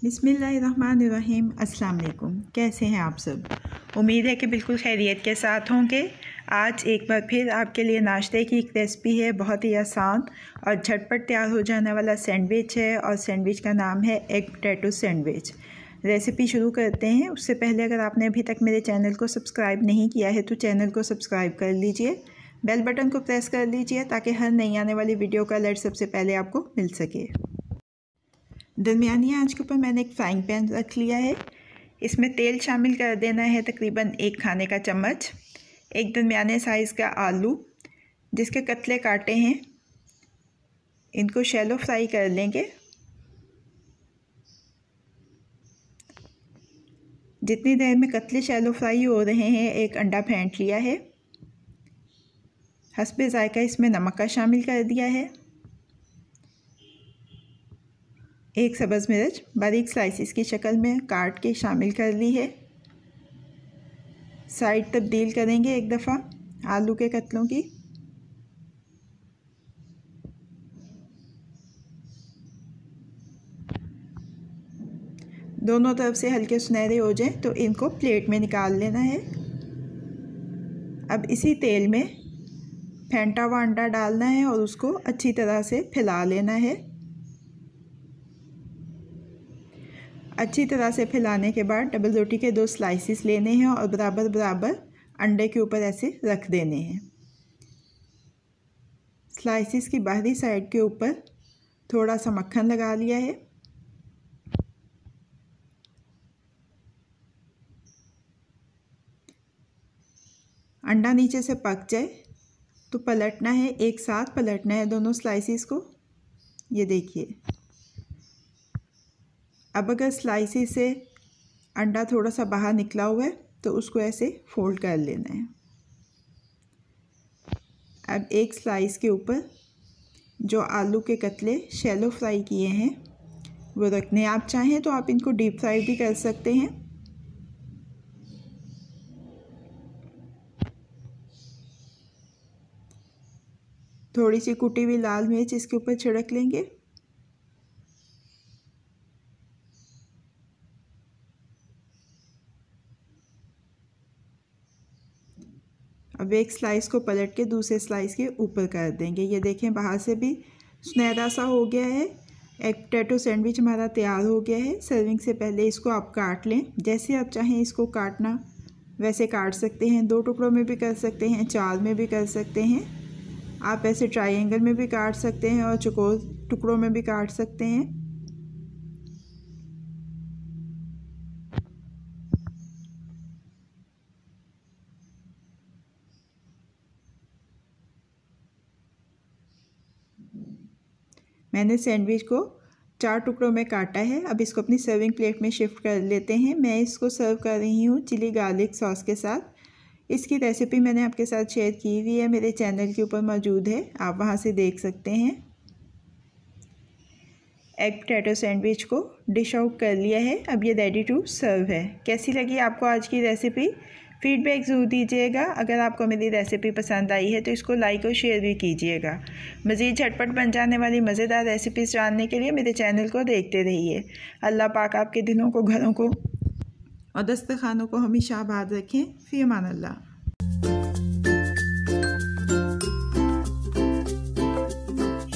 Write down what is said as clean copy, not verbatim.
बिस्मिल्लाहिर्रहमानिर्रहीम। अस्सलाम वालेकुम। कैसे हैं आप सब? उम्मीद है कि बिल्कुल खैरियत के साथ होंगे। आज एक बार फिर आपके लिए नाश्ते की एक रेसिपी है, बहुत ही आसान और झटपट तैयार हो जाने वाला सैंडविच है और सैंडविच का नाम है एग पोटैटो सैंडविच। रेसिपी शुरू करते हैं। उससे पहले अगर आपने अभी तक मेरे चैनल को सब्सक्राइब नहीं किया है तो चैनल को सब्सक्राइब कर लीजिए, बेल बटन को प्रेस कर लीजिए ताकि हर नई आने वाली वीडियो का अलर्ट सबसे पहले आपको मिल सके। दरमियानी आंच के ऊपर मैंने एक फ्राइंग पैन रख लिया है। इसमें तेल शामिल कर देना है तकरीबन 1 खाने का चम्मच। एक दरमियाने साइज़ का आलू जिसके कतले काटे हैं, इनको शैलो फ्राई कर लेंगे। जितनी देर में कतले शैलो फ्राई हो रहे हैं, एक अंडा फेंट लिया है। हस्बे ज़ायका इसमें नमक का शामिल कर दिया है। एक सब्ज़ मिर्च बारीक स्लाइसिस की शक्ल में काट के शामिल कर ली है। साइड तब्दील करेंगे एक दफ़ा आलू के कतलों की। दोनों तरफ से हल्के सुनहरे हो जाएं तो इनको प्लेट में निकाल लेना है। अब इसी तेल में फेंटा हुआ अंडा डालना है और उसको अच्छी तरह से फैला लेना है। अच्छी तरह से फैलाने के बाद डबल रोटी के 2 स्लाइसिस लेने हैं और बराबर बराबर अंडे के ऊपर ऐसे रख देने हैं। स्लाइसिस की बाहरी साइड के ऊपर थोड़ा सा मक्खन लगा लिया है। अंडा नीचे से पक जाए तो पलटना है, एक साथ पलटना है दोनों स्लाइसिस को। ये देखिए, अब अगर स्लाइसिस से अंडा थोड़ा सा बाहर निकला हुआ है तो उसको ऐसे फोल्ड कर लेना है। अब एक स्लाइस के ऊपर जो आलू के कतले शैलो फ्राई किए हैं वो रखने। आप चाहें तो आप इनको डीप फ्राई भी कर सकते हैं। थोड़ी सी कुटी हुई लाल मिर्च इसके ऊपर छिड़क लेंगे। अब एक स्लाइस को पलट के दूसरे स्लाइस के ऊपर कर देंगे। ये देखें, बाहर से भी सुनहरा सा हो गया है। एग पोटैटो सैंडविच हमारा तैयार हो गया है। सर्विंग से पहले इसको आप काट लें। जैसे आप चाहें इसको काटना वैसे काट सकते हैं। 2 टुकड़ों में भी कर सकते हैं, 4 में भी कर सकते हैं। आप ऐसे ट्रायंगल में भी काट सकते हैं और चौकोर टुकड़ों में भी काट सकते हैं। मैंने सैंडविच को 4 टुकड़ों में काटा है। अब इसको अपनी सर्विंग प्लेट में शिफ्ट कर लेते हैं। मैं इसको सर्व कर रही हूँ चिली गार्लिक सॉस के साथ। इसकी रेसिपी मैंने आपके साथ शेयर की हुई है, मेरे चैनल के ऊपर मौजूद है, आप वहाँ से देख सकते हैं। एग पोटैटो सैंडविच को डिश आउट कर लिया है। अब ये रेडी टू सर्व है। कैसी लगी आपको आज की रेसिपी? फीडबैक ज़रूर दीजिएगा। अगर आपको मेरी रेसिपी पसंद आई है तो इसको लाइक और शेयर भी कीजिएगा। मज़ीद झटपट बन जाने वाली मज़ेदार रेसिपीज़ जानने के लिए मेरे चैनल को देखते रहिए। अल्लाह पाक आपके दिलों को, घरों को और दस्तरखानों को हमेशा आबाद रखें। फ़ी अमान अल्लाह।